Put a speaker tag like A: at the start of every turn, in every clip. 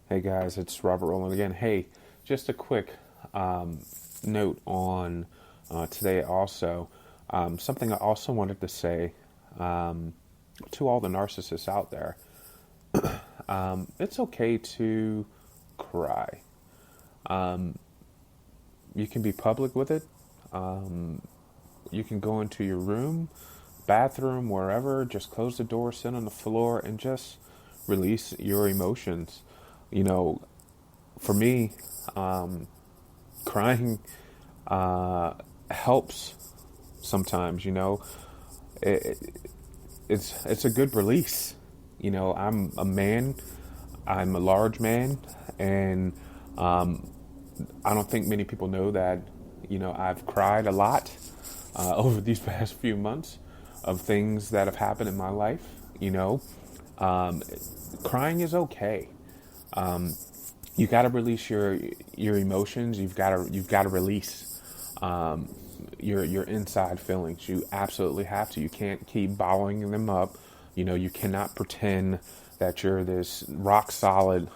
A: Hey guys, it's Robert Rowland again. Hey, just a quick note on today also. Something I also wanted to say to all the narcissists out there. It's okay to cry. You can be public with it. You can go into your room, bathroom, wherever, just close the door, sit on the floor, and just release your emotions. You know, for me, crying helps sometimes. It, it's a good release. I'm a man. I'm a large man, and I don't think many people know that. I've cried a lot over these past few months of things that have happened in my life. You know, um, Crying is okay. You got to release your emotions. You've got to release your inside feelings. You absolutely have to. You can't keep bottling them up. You cannot pretend that you're this rock solid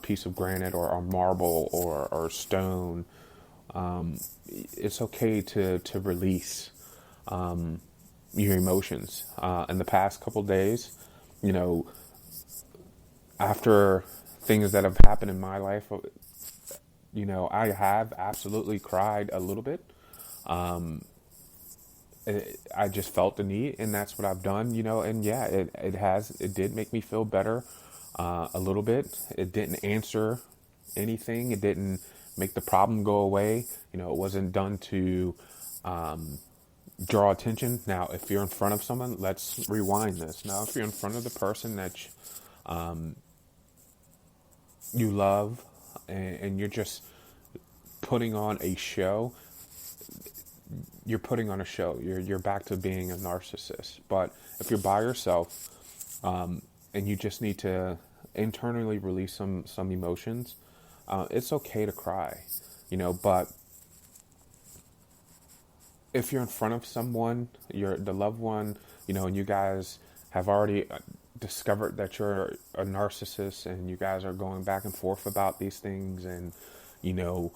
A: piece of granite or marble or stone. It's okay to release your emotions. In the past couple days, you know, after things that have happened in my life, I have absolutely cried a little bit. I just felt the need, and that's what I've done. And yeah, it did make me feel better a little bit. It didn't answer anything. It didn't make the problem go away. It wasn't done to draw attention. Now, if you're in front of someone, let's rewind this. Now, if you're in front of the person that you love, and you're just putting on a show, you're putting on a show. You're back to being a narcissist. But if you're by yourself, and you just need to internally release some emotions, it's okay to cry. But if you're in front of someone, you're the loved one, and you guys have already discovered that you're a narcissist, and you guys are going back and forth about these things, and you know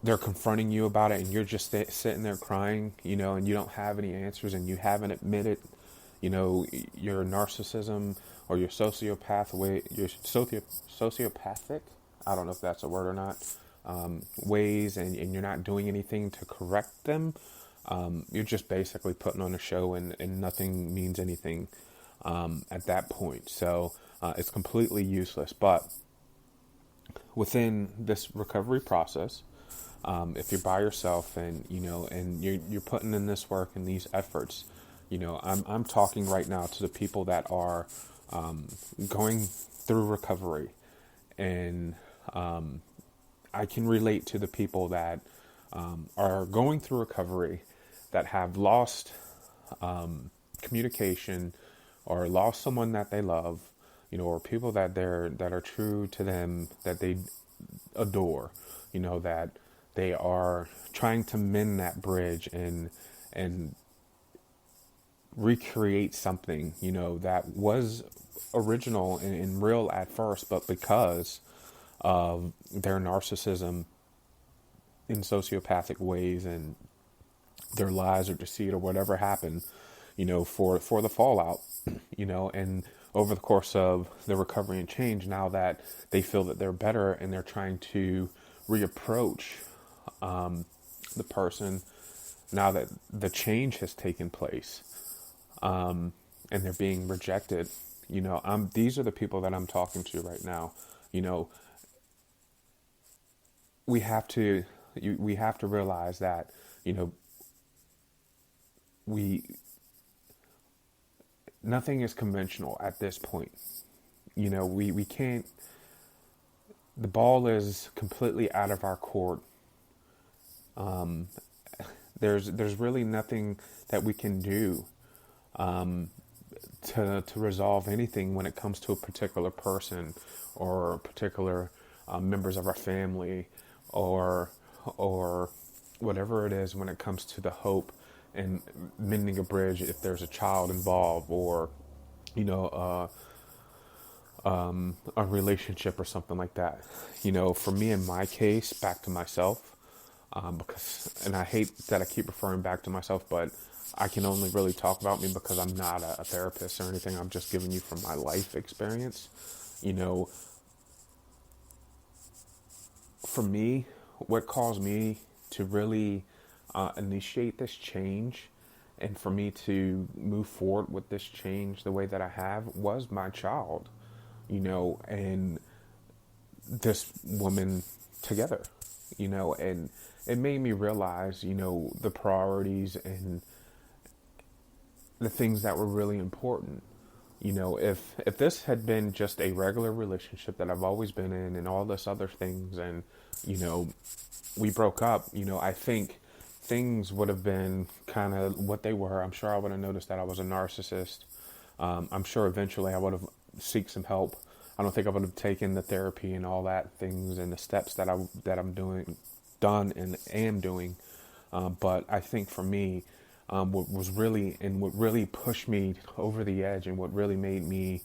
A: they're confronting you about it, and you're just sitting there crying, and you don't have any answers, and you haven't admitted, your narcissism or your sociopathic, I don't know if that's a word or not, ways, and you're not doing anything to correct them. You're just basically putting on a show, and nothing means anything at that point. So it's completely useless. But within this recovery process, if you're by yourself, and you're putting in this work and these efforts, I'm talking right now to the people that are going through recovery, and I can relate to the people that are going through recovery that have lost communication or lost someone that they love, or people that are true to them, that they adore, that they are trying to mend that bridge and recreate something, that was original and real at first, but because of their narcissism in sociopathic ways and their lies or deceit or whatever happened, for the fallout, and over the course of the recovery and change, now that they feel that they're better and they're trying to reapproach the person, now that the change has taken place, and they're being rejected, these are the people that I'm talking to right now. You know, we have to we have to realize that, we nothing is conventional at this point. We can't. The ball is completely out of our court. There's really nothing that we can do to resolve anything when it comes to a particular person or particular members of our family, or whatever it is, when it comes to the hope and mending a bridge if there's a child involved, or you know a relationship or something like that. For me, in my case, back to myself, and I hate that I keep referring back to myself, but I can only really talk about me because I'm not a therapist or anything. I'm just giving you from my life experience. You know, for me, what caused me to really initiate this change and for me to move forward with this change the way that I have was my child, and this woman together, and it made me realize, the priorities and the things that were really important. If this had been just a regular relationship that I've always been in and all this other things and, you know, we broke up, I think things would have been kind of what they were. I'm sure I would have noticed that I was a narcissist. I'm sure eventually I would have seek some help. I don't think I would have taken the therapy and all that things and the steps that I'm done and am doing. But I think for me, what really pushed me over the edge and what really made me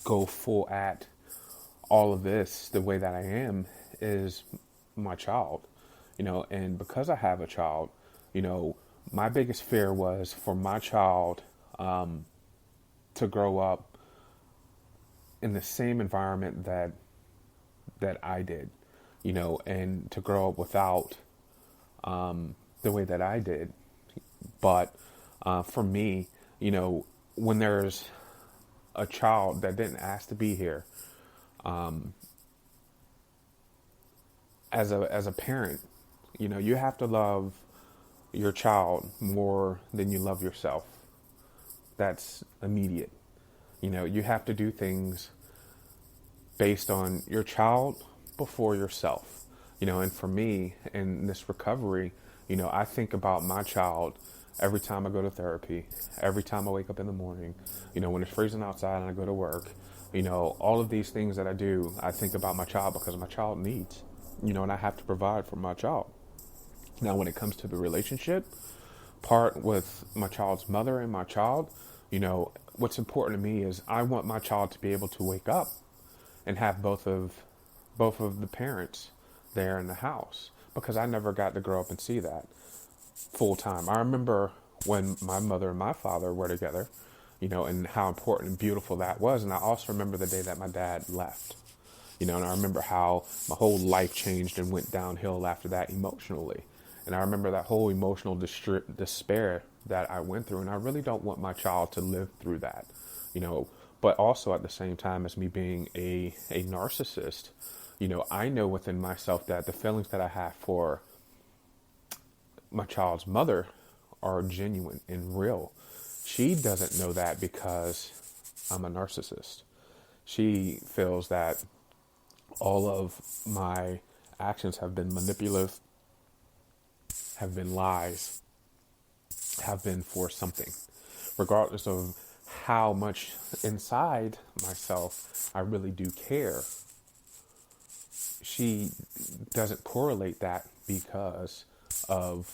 A: go full at all of this the way that I am is my child, and because I have a child, my biggest fear was for my child to grow up in the same environment that I did, and to grow up without the way that I did. But for me, when there's a child that didn't ask to be here, as a parent, you have to love your child more than you love yourself. That's immediate. You have to do things based on your child before yourself. And for me, in this recovery, I think about my child every time I go to therapy, every time I wake up in the morning, when it's freezing outside and I go to work, all of these things that I do, I think about my child because my child needs, and I have to provide for my child. Now, when it comes to the relationship part with my child's mother and my child, what's important to me is I want my child to be able to wake up and have both of the parents there in the house, because I never got to grow up and see that full time. I remember when my mother and my father were together, and how important and beautiful that was. And I also remember the day that my dad left, and I remember how my whole life changed and went downhill after that emotionally. And I remember that whole emotional despair that I went through. And I really don't want my child to live through that, but also at the same time as me being a narcissist, I know within myself that the feelings that I have for my child's mother are genuine and real. She doesn't know that because I'm a narcissist. She feels that all of my actions have been manipulative, have been lies, have been for something. Regardless of how much inside myself I really do care, she doesn't correlate that because of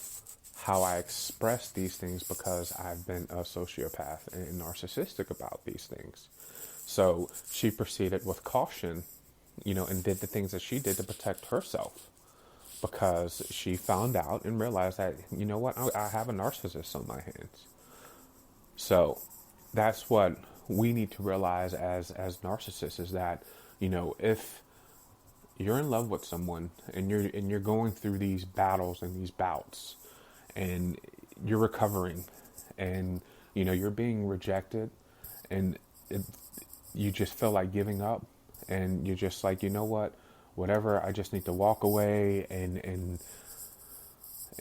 A: how I express these things, because I've been a sociopath and narcissistic about these things. So she proceeded with caution, and did the things that she did to protect herself, because she found out and realized that, I have a narcissist on my hands. So that's what we need to realize as narcissists, is that, if you're in love with someone and you're going through these battles and these bouts and you're recovering and you're being rejected and you just feel like giving up and you're just like, whatever, I just need to walk away and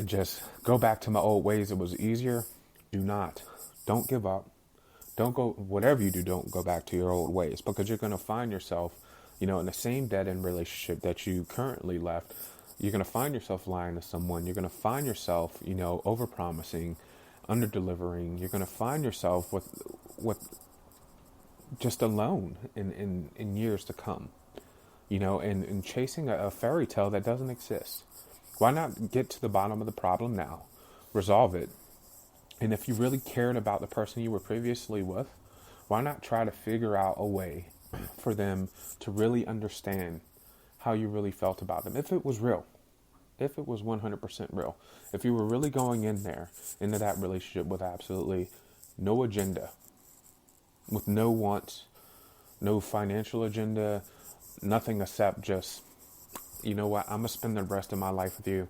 A: just go back to my old ways. It was easier. Don't give up. Don't go, whatever you do, don't go back to your old ways, because you're going to find yourself, in the same dead-end relationship that you currently left. You're going to find yourself lying to someone. You're going to find yourself, over-promising, under-delivering. You're going to find yourself with just alone in years to come, and chasing a fairy tale that doesn't exist. Why not get to the bottom of the problem now, resolve it, and if you really cared about the person you were previously with, Why not try to figure out a way for them to really understand how you really felt about them? If it was real, if it was 100% real, if you were really going in there, into that relationship with absolutely no agenda, with no wants, no financial agenda, nothing except just, you know what, I'm going to spend the rest of my life with you.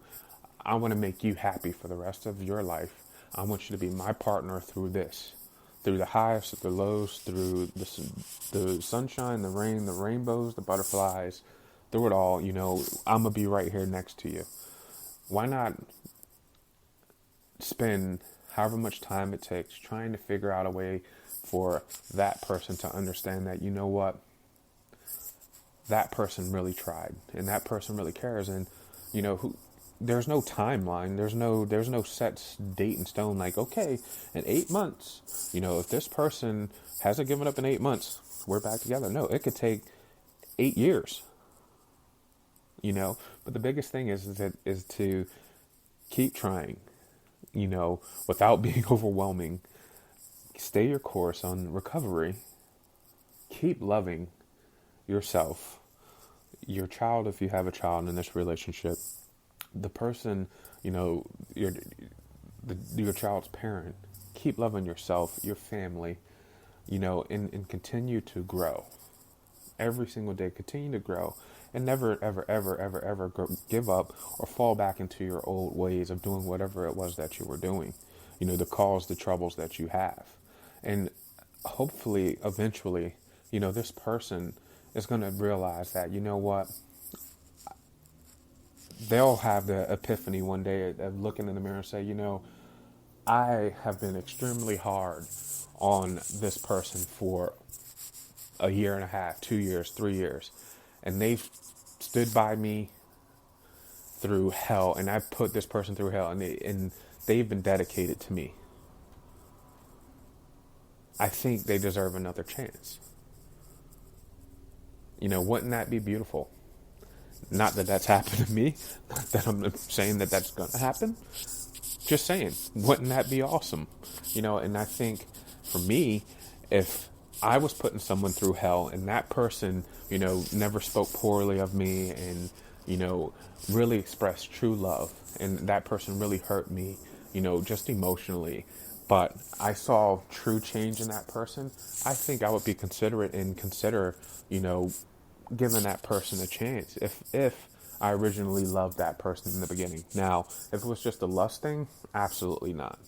A: I want to make you happy for the rest of your life. I want you to be my partner through this, through the highs, through the lows, through the sunshine, the rain, the rainbows, the butterflies, through it all. You know, I'm going to be right here next to you. Why not spend however much time it takes trying to figure out a way for that person to understand that, you know what, that person really tried and that person really cares. And, you know, there's no timeline. There's no set date in stone. Like, okay, in 8 months, you know, if this person hasn't given up in 8 months, we're back together. No, it could take 8 years, you know, but the biggest thing is to keep trying, you know, without being overwhelming. Stay your course on recovery. Keep loving yourself, your child, if you have a child in this relationship, the person, you know, your child's parent. Keep loving yourself, your family, you know, and continue to grow. Every single day, continue to grow. And never, ever, ever, ever, ever give up or fall back into your old ways of doing whatever it was that you were doing. You know, to cause the troubles that you have. And hopefully, eventually, you know, this person is going to realize that, you know what, they'll have the epiphany one day of looking in the mirror and say, you know, I have been extremely hard on this person for a year and a half, 2 years, 3 years. And they've stood by me through hell. And I put this person through hell. And they've been dedicated to me. I think they deserve another chance. You know, wouldn't that be beautiful? Not that that's happened to me. Not that I'm saying that that's going to happen. Just saying, wouldn't that be awesome? You know, and I think for me, if I was putting someone through hell and that person, you know, never spoke poorly of me and, you know, really expressed true love, and that person really hurt me, you know, just emotionally, but I saw true change in that person, I think I would be considerate and consider, you know, giving that person a chance if I originally loved that person in the beginning. Now, if it was just a lust thing, absolutely not.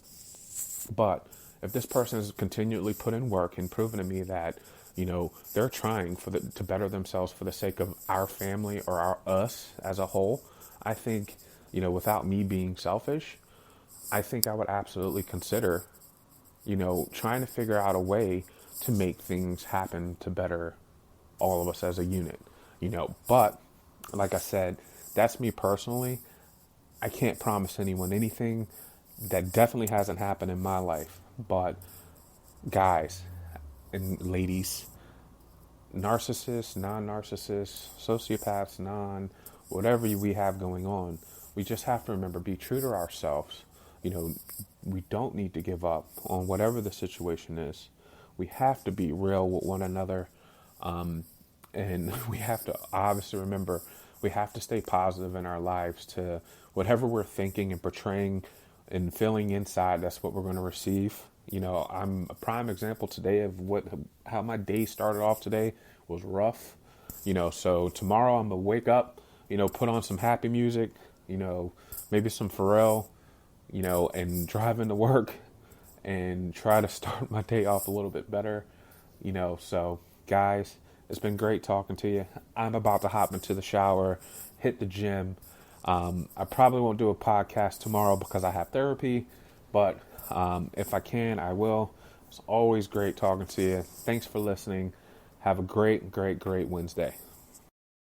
A: But if this person has continually put in work and proven to me that, you know, they're trying to better themselves for the sake of our family or us as a whole, I think, you know, without me being selfish, I think I would absolutely consider, you know, trying to figure out a way to make things happen to better all of us as a unit, you know. But like I said, that's me personally. I can't promise anyone anything. That definitely hasn't happened in my life. But guys and ladies, narcissists, non-narcissists, sociopaths, whatever we have going on, we just have to remember, be true to ourselves. You know, we don't need to give up on whatever the situation is. We have to be real with one another. And we have to obviously remember, we have to stay positive in our lives to whatever we're thinking and portraying and feeling inside, that's what we're going to receive. You know, I'm a prime example today of how my day started off today was rough. You know, so tomorrow I'm going to wake up, you know, put on some happy music, you know, maybe some Pharrell, you know, and drive into work and try to start my day off a little bit better, you know. So guys, it's been great talking to you. I'm about to hop into the shower, hit the gym. I probably won't do a podcast tomorrow because I have therapy, but if I can, I will. It's always great talking to you. Thanks for listening. Have a great, great, great Wednesday.